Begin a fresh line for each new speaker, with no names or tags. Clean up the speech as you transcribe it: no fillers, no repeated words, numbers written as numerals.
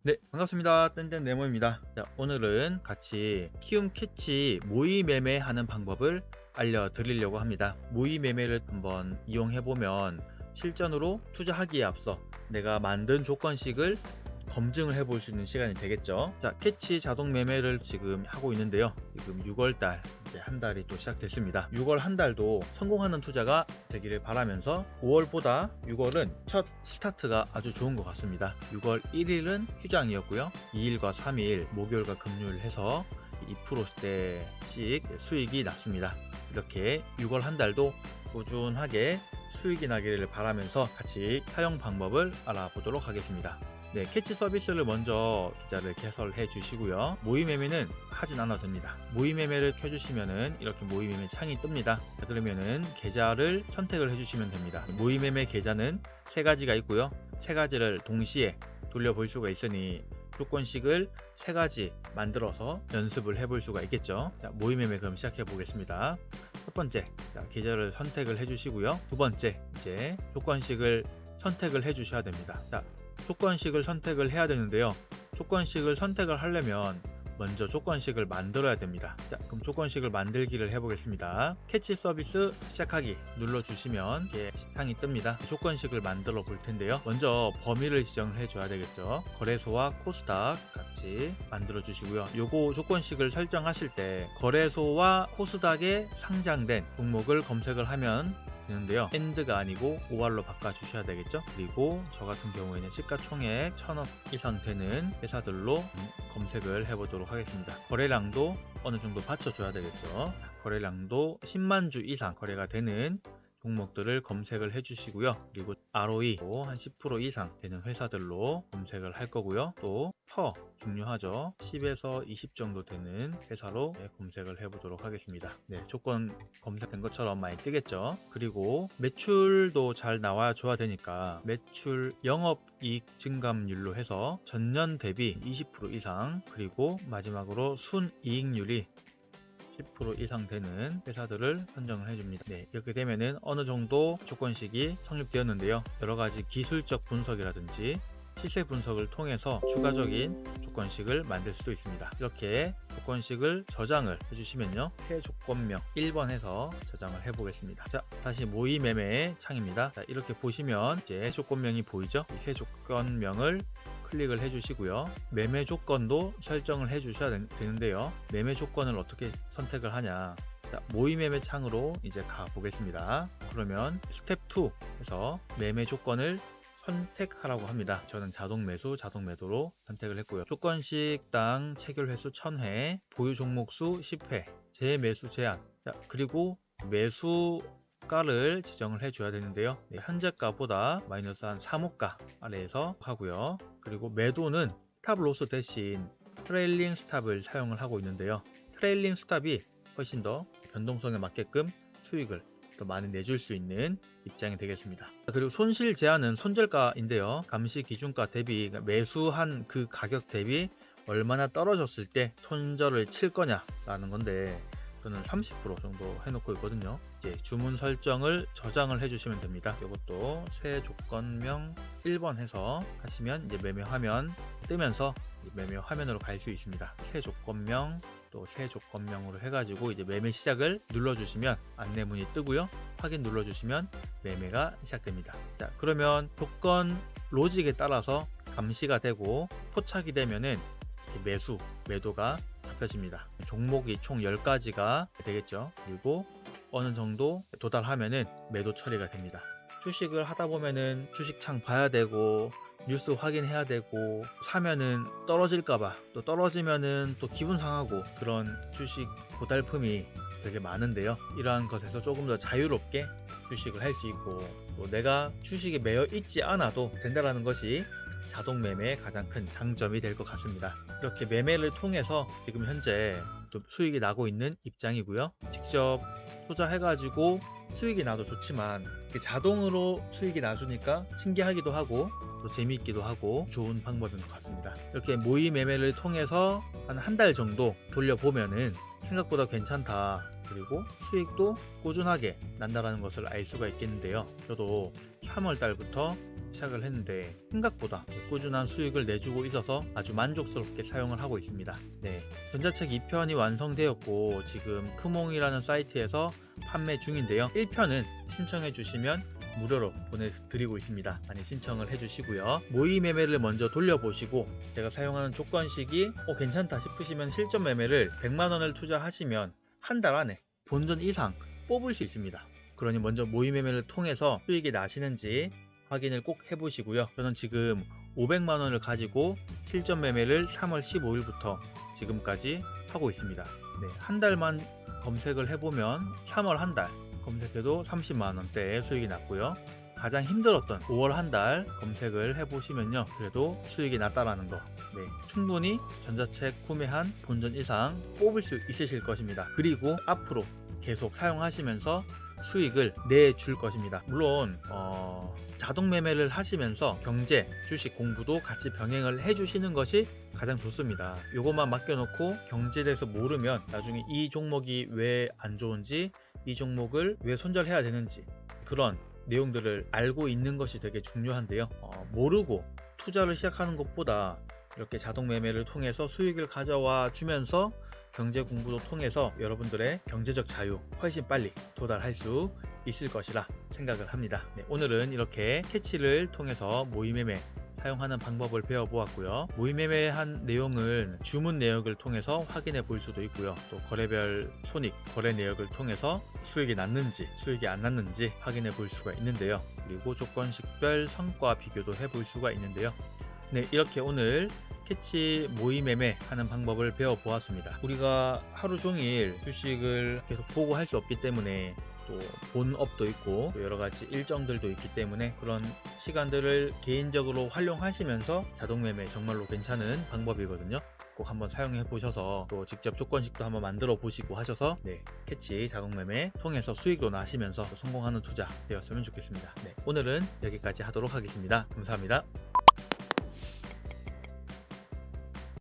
네, 반갑습니다. 땡땡 네모입니다. 자, 오늘은 같이 키움 캐치 모의 매매하는 방법을 알려드리려고 합니다. 모의 매매를 한번 이용해보면 실전으로 투자하기에 앞서 내가 만든 조건식을 검증을 해볼 수 있는 시간이 되겠죠. 자, 캐치 자동 매매를 지금 하고 있는데요. 지금 6월달 이제 한 달이 또 시작됐습니다. 6월 한 달도 성공하는 투자가 되기를 바라면서 5월보다 6월은 첫 스타트가 아주 좋은 것 같습니다. 6월 1일은 휴장이었고요. 2일과 3일 목요일과 금요일 해서 2%대씩 수익이 났습니다. 이렇게 6월 한 달도 꾸준하게 수익이 나기를 바라면서 같이 사용 방법을 알아보도록 하겠습니다. 네, 캐치 서비스를 먼저 계좌를 개설해 주시고요. 모의 매매는 하진 않아도 됩니다. 모의 매매를 켜주시면은 이렇게 모의 매매 창이 뜹니다. 자, 그러면은 계좌를 선택을 해주시면 됩니다. 모의 매매 계좌는 세 가지가 있고요. 세 가지를 동시에 돌려볼 수가 있으니 조건식을 세 가지 만들어서 연습을 해볼 수가 있겠죠. 자, 모의 매매 그럼 시작해 보겠습니다. 첫 번째, 자, 계좌를 선택을 해주시고요. 두 번째, 이제 조건식을 선택을 해 주셔야 됩니다. 자, 조건식을 선택을 해야 되는데요. 조건식을 선택을 하려면 먼저 조건식을 만들어야 됩니다. 자, 그럼 조건식을 만들기를 해보겠습니다. 캐치 서비스 시작하기 눌러주시면 이렇게 창이 뜹니다. 조건식을 만들어 볼 텐데요. 먼저 범위를 지정을 해줘야 되겠죠. 거래소와 코스닥 같이 만들어 주시고요. 요거 조건식을 설정하실 때 거래소와 코스닥에 상장된 종목을 검색을 하면 되는데요. 엔드가 아니고 OR로 바꿔 주셔야 되겠죠. 그리고 저 같은 경우에는 시가총액 1000억 이상 되는 회사들로 검색을 해보도록 하겠습니다. 거래량도 어느 정도 받쳐줘야 되겠죠. 거래량도 10만 주 이상 거래가 되는 종목들을 검색을 해주시고요. 그리고 ROE 한 10% 이상 되는 회사들로 검색을 할 거고요. 또 퍼 중요하죠. 10에서 20 정도 되는 회사로 검색을 해보도록 하겠습니다. 네, 조건 검색된 것처럼 많이 뜨겠죠. 그리고 매출도 잘 나와줘야 되니까 매출 영업이익 증감률로 해서 전년 대비 20% 이상, 그리고 마지막으로 순이익률이 10% 이상 되는 회사들을 선정을 해줍니다. 네, 이렇게 되면은 어느 정도 조건식이 성립되었는데요. 여러 가지 기술적 분석이라든지 시세 분석을 통해서 추가적인 조건식을 만들 수도 있습니다. 이렇게 조건식을 저장을 해주시면요. 새 조건명 1번 해서 저장을 해보겠습니다. 자, 다시 모의 매매 창입니다. 자, 이렇게 보시면 이제 조건명이 보이죠? 이 새 조건명을 클릭을 해주시고요. 매매 조건도 설정을 해주셔야 되는데요. 매매 조건을 어떻게 선택을 하냐? 자, 모의 매매 창으로 이제 가 보겠습니다. 그러면 스텝 2에서 매매 조건을 선택하라고 합니다. 저는 자동 매수, 자동 매도로 선택을 했고요. 조건식당 체결 횟수 1000회, 보유 종목 수 10회, 재매수 제한. 자, 그리고 매수가를 지정을 해줘야 되는데요. 네, 현재가보다 마이너스 한 3호가 아래에서 하고요. 그리고 매도는 스탑 로스 대신 트레일링 스탑을 사용을 하고 있는데요. 트레일링 스탑이 훨씬 더 변동성에 맞게끔 수익을 더 많이 내줄 수 있는 입장이 되겠습니다. 그리고 손실 제한은 손절가인데요. 감시 기준가 대비, 그러니까 매수한 그 가격 대비 얼마나 떨어졌을 때 손절을 칠 거냐라는 건데, 저는 30% 정도 해놓고 있거든요. 이제 주문 설정을 저장을 해주시면 됩니다. 이것도 새 조건명 1번 해서 하시면 이제 매매 화면 뜨면서 매매 화면으로 갈 수 있습니다. 새 조건명 또 새 조건명으로 해가지고 이제 매매 시작을 눌러주시면 안내문이 뜨고요. 확인 눌러주시면 매매가 시작됩니다. 자, 그러면 조건 로직에 따라서 감시가 되고 포착이 되면은 매도가 잡혀집니다. 종목이 총 10가지가 되겠죠. 그리고 어느 정도 도달하면은 매도 처리가 됩니다. 주식을 하다 보면은 주식창 봐야 되고 뉴스 확인해야 되고, 사면은 떨어질까봐, 또 떨어지면은 또 기분 상하고, 그런 주식 고달픔이 되게 많은데요. 이러한 것에서 조금 더 자유롭게 주식을 할 수 있고, 또 내가 주식에 매여 있지 않아도 된다는 것이 자동 매매의 가장 큰 장점이 될 것 같습니다. 이렇게 매매를 통해서 지금 현재 또 수익이 나고 있는 입장이고요. 직접 투자해가지고 수익이 나도 좋지만 자동으로 수익이 나주니까 신기하기도 하고 또 재미있기도 하고 좋은 방법인 것 같습니다. 이렇게 모의 매매를 통해서 한 달 정도 돌려보면은 생각보다 괜찮다, 그리고 수익도 꾸준하게 난다라는 것을 알 수가 있겠는데요. 저도 3월 달부터 시작을 했는데 생각보다 꾸준한 수익을 내주고 있어서 아주 만족스럽게 사용을 하고 있습니다. 네, 전자책 2편이 완성되었고 지금 크몽이라는 사이트에서 판매 중인데요. 1편은 신청해 주시면 무료로 보내드리고 있습니다. 많이 신청을 해주시고요. 모의 매매를 먼저 돌려보시고 제가 사용하는 조건식이 괜찮다 싶으시면 실전 매매를 100만원을 투자하시면 한 달 안에 본전 이상 뽑을 수 있습니다. 그러니 먼저 모의 매매를 통해서 수익이 나시는지 확인을 꼭 해보시고요. 저는 지금 500만원을 가지고 실전 매매를 3월 15일부터 지금까지 하고 있습니다. 네, 한 달만 검색을 해보면 3월 한 달 검색해도 30만원대의 수익이 났고요. 가장 힘들었던 5월 한 달 검색을 해보시면요, 그래도 수익이 났다라는 거, 네, 충분히 전자책 구매한 본전 이상 뽑을 수 있으실 것입니다. 그리고 앞으로 계속 사용하시면서 수익을 내줄 것입니다. 물론 자동 매매를 하시면서 경제, 주식 공부도 같이 병행을 해주시는 것이 가장 좋습니다. 이것만 맡겨놓고 경제에 대해서 모르면 나중에 이 종목이 왜 안 좋은지, 이 종목을 왜 손절해야 되는지 그런 내용들을 알고 있는 것이 되게 중요한데요. 모르고 투자를 시작하는 것보다 이렇게 자동 매매를 통해서 수익을 가져와 주면서 경제 공부도 통해서 여러분들의 경제적 자유 훨씬 빨리 도달할 수 있을 것이라 생각을 합니다. 네, 오늘은 이렇게 캐치를 통해서 모의 매매 사용하는 방법을 배워보았고요. 모의 매매한 내용은 주문 내역을 통해서 확인해 볼 수도 있고요. 또 거래별 손익, 거래 내역을 통해서 수익이 났는지 수익이 안 났는지 확인해 볼 수가 있는데요. 그리고 조건식별 성과 비교도 해볼 수가 있는데요. 네, 이렇게 오늘 캐치 모의 매매 하는 방법을 배워보았습니다. 우리가 하루 종일 주식을 계속 보고 할 수 없기 때문에 또 본업도 있고 또 여러 가지 일정들도 있기 때문에 그런 시간들을 개인적으로 활용하시면서 자동 매매 정말로 괜찮은 방법이거든요. 꼭 한번 사용해 보셔서 또 직접 조건식도 한번 만들어 보시고 하셔서 캐치 자동 매매 통해서 수익도 나시면서 성공하는 투자 되었으면 좋겠습니다. 오늘은 여기까지 하도록 하겠습니다. 감사합니다.